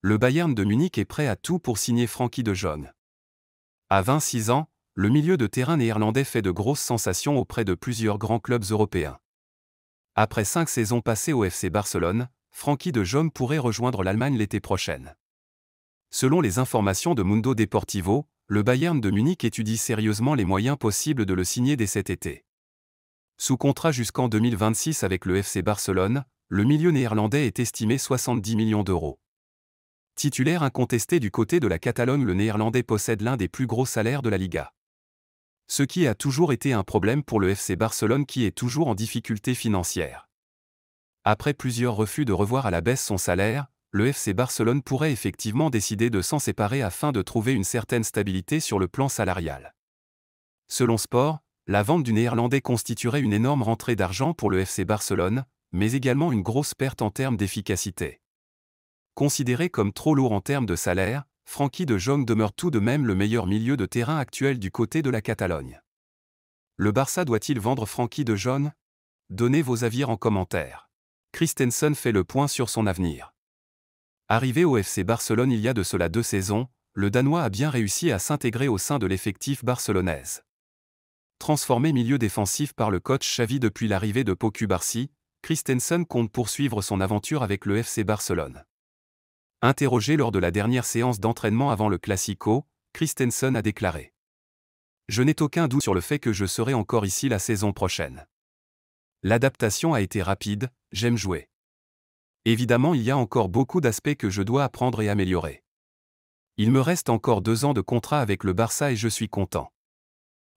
le Bayern de Munich est prêt à tout pour signer Frenkie de Jong. À 26 ans, le milieu de terrain néerlandais fait de grosses sensations auprès de plusieurs grands clubs européens. Après 5 saisons passées au FC Barcelone, Frenkie de Jong pourrait rejoindre l'Allemagne l'été prochain. Selon les informations de Mundo Deportivo, le Bayern de Munich étudie sérieusement les moyens possibles de le signer dès cet été. Sous contrat jusqu'en 2026 avec le FC Barcelone, le milieu néerlandais est estimé 70 millions d'euros. Titulaire incontesté du côté de la Catalogne, le néerlandais possède l'un des plus gros salaires de la Liga. Ce qui a toujours été un problème pour le FC Barcelone qui est toujours en difficulté financière. Après plusieurs refus de revoir à la baisse son salaire, le FC Barcelone pourrait effectivement décider de s'en séparer afin de trouver une certaine stabilité sur le plan salarial. Selon Sport, la vente du néerlandais constituerait une énorme rentrée d'argent pour le FC Barcelone, mais également une grosse perte en termes d'efficacité. Considéré comme trop lourd en termes de salaire, Frenkie de Jong demeure tout de même le meilleur milieu de terrain actuel du côté de la Catalogne. Le Barça doit-il vendre Frenkie de Jong? Donnez vos avis en commentaire. Christensen fait le point sur son avenir. Arrivé au FC Barcelone il y a de cela 2 saisons, le Danois a bien réussi à s'intégrer au sein de l'effectif barcelonaise. Transformé milieu défensif par le coach Xavi depuis l'arrivée de Pau Cubarsí, Christensen compte poursuivre son aventure avec le FC Barcelone. Interrogé lors de la dernière séance d'entraînement avant le Classico, Christensen a déclaré : « Je n'ai aucun doute sur le fait que je serai encore ici la saison prochaine. L'adaptation a été rapide, j'aime jouer. Évidemment, il y a encore beaucoup d'aspects que je dois apprendre et améliorer. Il me reste encore 2 ans de contrat avec le Barça et je suis content. »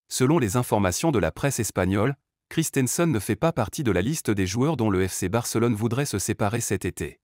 Selon les informations de la presse espagnole, Christensen ne fait pas partie de la liste des joueurs dont le FC Barcelone voudrait se séparer cet été.